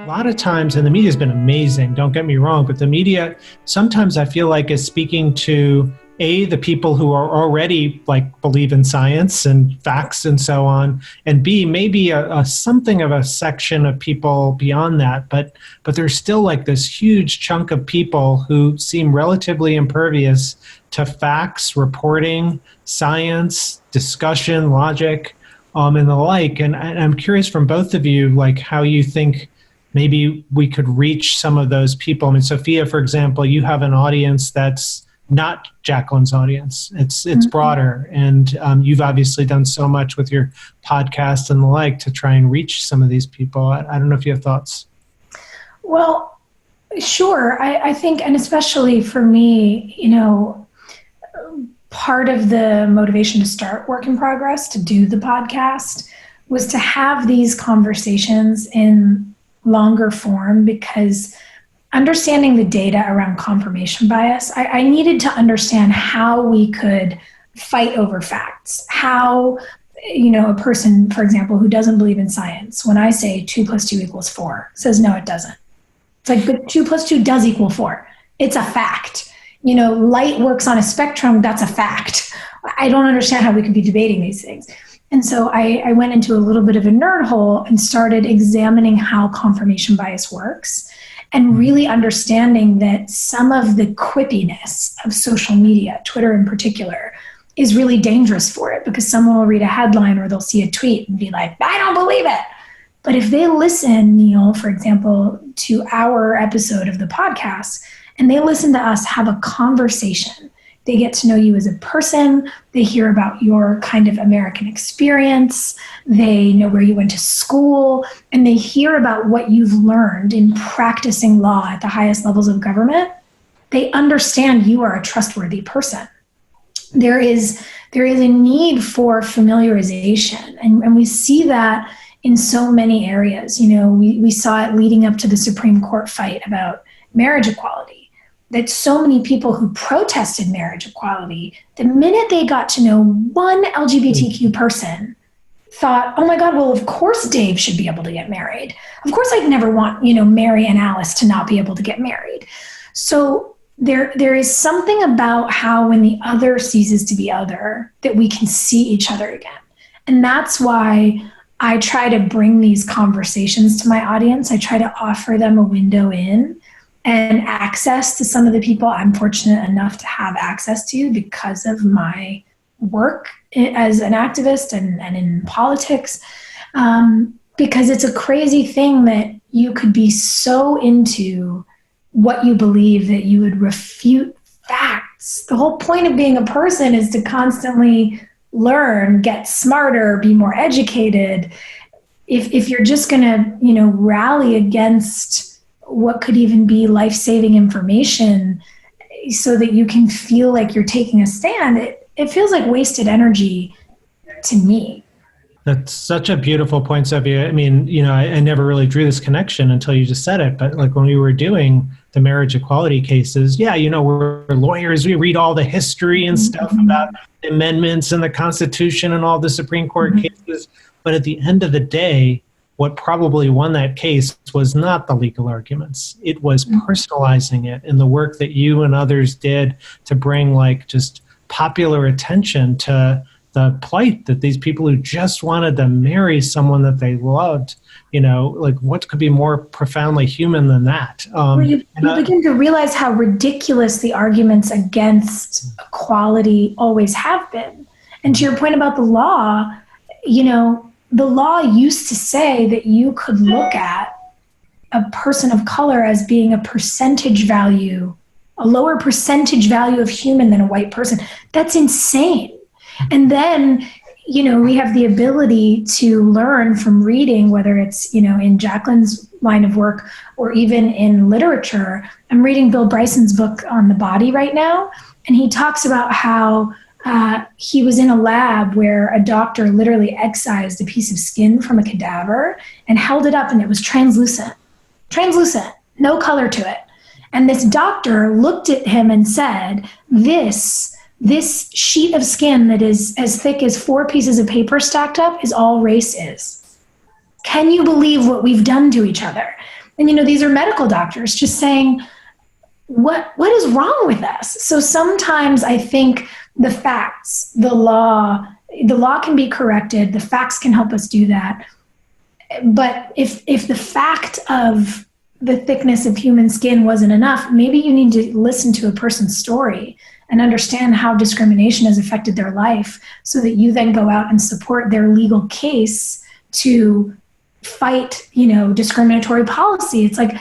A lot of times, and the media has been amazing, don't get me wrong, but the media sometimes I feel like is speaking to the people who are already believe in science and facts and so on, and B, maybe a something of a section of people beyond that, but there's still this huge chunk of people who seem relatively impervious to facts, reporting, science, discussion, logic, and the like. And I'm curious from both of you, how you think maybe we could reach some of those people. I mean, Sophia, for example, you have an audience that's not Jacqueline's audience. It's broader. And you've obviously done so much with your podcast and the like to try and reach some of these people. I don't know if you have thoughts. Well, sure. I think, and especially for me, part of the motivation to start Work in Progress, to do the podcast, was to have these conversations in longer form, because understanding the data around confirmation bias, I needed to understand how we could fight over facts. How, a person, for example, who doesn't believe in science, when I say 2 + 2 = 4, says, no, it doesn't. It's but 2 + 2 does equal 4. It's a fact. Light works on a spectrum. That's a fact. I don't understand how we could be debating these things. And so I went into a little bit of a nerd hole and started examining how confirmation bias works, and really understanding that some of the quippiness of social media, Twitter in particular, is really dangerous for it, because someone will read a headline or they'll see a tweet and be like, I don't believe it. But if they listen, Neal, for example, to our episode of the podcast, and they listen to us have a conversation, they get to know you as a person. They hear about your kind of American experience. They know where you went to school, and they hear about what you've learned in practicing law at the highest levels of government. They understand you are a trustworthy person. There is a need for familiarization, and we see that in so many areas. We saw it leading up to the Supreme Court fight about marriage equality, that so many people who protested marriage equality, the minute they got to know one LGBTQ person, thought, oh my God, well, of course Dave should be able to get married. Of course I'd never want, Mary and Alice to not be able to get married. So there is something about how when the other ceases to be other, that we can see each other again. And that's why I try to bring these conversations to my audience. I try to offer them a window in and access to some of the people I'm fortunate enough to have access to because of my work as an activist and in politics. Because it's a crazy thing that you could be so into what you believe that you would refute facts. The whole point of being a person is to constantly learn, get smarter, be more educated. If you're just going to, rally against what could even be life-saving information so that you can feel like you're taking a stand, it feels like wasted energy to me. That's such a beautiful point, Sophia. I mean, I never really drew this connection until you just said it. But when we were doing the marriage equality cases, we're lawyers. We read all the history and stuff about the amendments and the Constitution and all the Supreme Court cases. But at the end of the day, what probably won that case was not the legal arguments. It was personalizing it and the work that you and others did to bring just popular attention to the plight that these people who just wanted to marry someone that they loved, what could be more profoundly human than that? You begin to realize how ridiculous the arguments against equality always have been. And to your point about the law, the law used to say that you could look at a person of color as being a percentage value, a lower percentage value of human than a white person. That's insane. And then, we have the ability to learn from reading, whether it's, in Jacqueline's line of work or even in literature. I'm reading Bill Bryson's book on the body right now, and he talks about how he was in a lab where a doctor literally excised a piece of skin from a cadaver and held it up, and it was translucent, no color to it. And this doctor looked at him and said, this sheet of skin that is as thick as 4 pieces of paper stacked up is all race is. Can you believe what we've done to each other? And, these are medical doctors just saying, what is wrong with us? So sometimes I think the facts, the law can be corrected. The facts can help us do that. But if the fact of the thickness of human skin wasn't enough, maybe you need to listen to a person's story and understand how discrimination has affected their life so that you then go out and support their legal case to fight, discriminatory policy. It's like,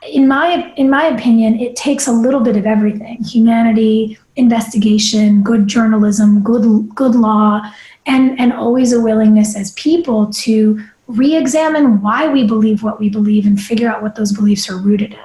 in my opinion, it takes a little bit of everything: humanity, investigation, good journalism, good law, and always a willingness as people to re-examine why we believe what we believe and figure out what those beliefs are rooted in.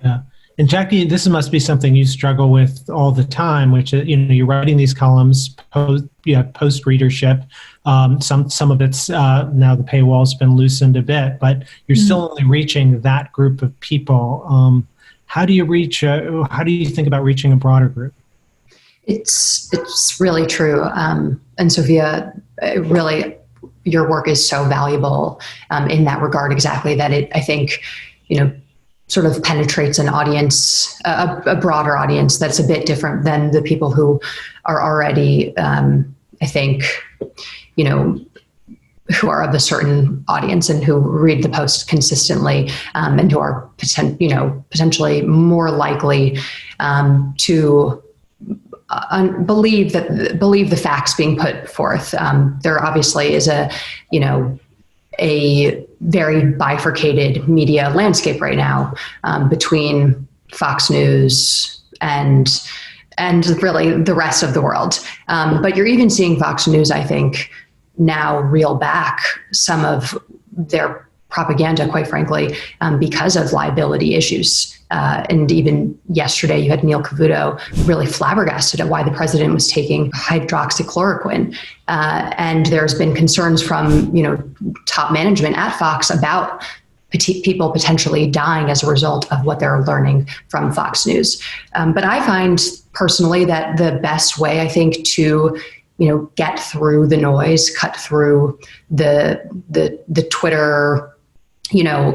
Yeah. And Jackie, this must be something you struggle with all the time, which is, you're writing these columns, post readership. Some of it's now the paywall's been loosened a bit, but you're still only reaching that group of people. How do you think about reaching a broader group? It's really true. And Sophia, really, your work is so valuable in that regard, exactly, that I think, sort of penetrates an audience, a broader audience that's a bit different than the people who are already, I think, who are of a certain audience and who read the Post consistently, and who are potentially more likely to believe the facts being put forth. There obviously is a very bifurcated media landscape right now, between Fox News and really the rest of the world. But you're even seeing Fox News, I think, now reel back some of their propaganda, quite frankly, because of liability issues. And even yesterday, you had Neal Katyal really flabbergasted at why the president was taking hydroxychloroquine. And there's been concerns from, top management at Fox about people potentially dying as a result of what they're learning from Fox News. But I find personally that the best way, I think, to get through the noise, cut through the Twitter,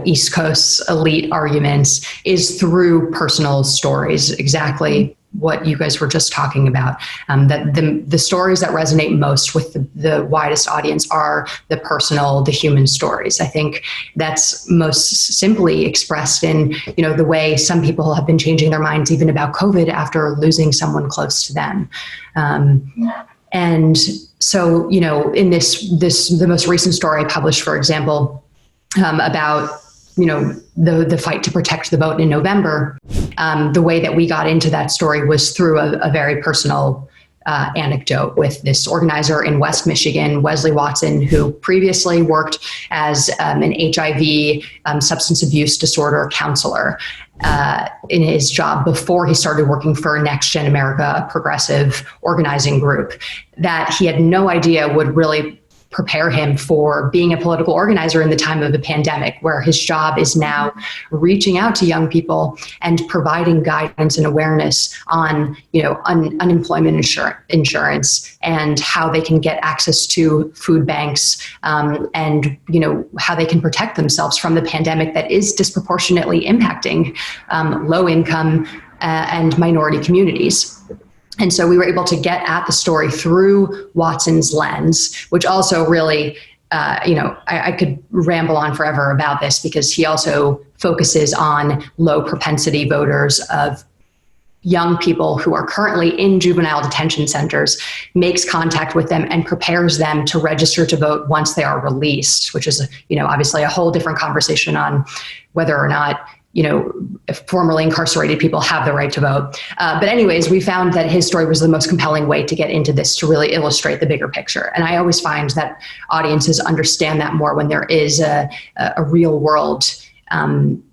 East Coast elite arguments, is through personal stories. Exactly what you guys were just talking about. That the stories that resonate most with the widest audience are the personal, the human stories. I think that's most simply expressed in, the way some people have been changing their minds even about COVID after losing someone close to them. And so, in the most recent story I published, for example, about, the fight to protect the vote in November, the way that we got into that story was through a very personal anecdote with this organizer in West Michigan, Wesley Watson, who previously worked as an HIV substance abuse disorder counselor in his job before he started working for Next Gen America, a progressive organizing group that he had no idea would really prepare him for being a political organizer in the time of the pandemic, where his job is now reaching out to young people and providing guidance and awareness on, unemployment insurance and how they can get access to food banks, and, how they can protect themselves from the pandemic that is disproportionately impacting low income and minority communities. And so we were able to get at the story through Watson's lens, which also really, I could ramble on forever about this, because he also focuses on low propensity voters of young people who are currently in juvenile detention centers, makes contact with them and prepares them to register to vote once they are released, which is, obviously a whole different conversation on whether or not formerly incarcerated people have the right to vote. But anyways, we found that his story was the most compelling way to get into this, to really illustrate the bigger picture. And I always find that audiences understand that more when there is a real world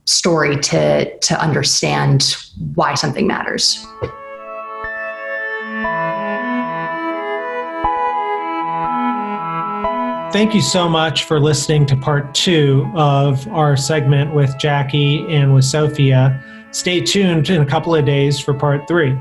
story to understand why something matters. Thank you so much for listening to part 2 of our segment with Jackie and with Sophia. Stay tuned in a couple of days for part 3.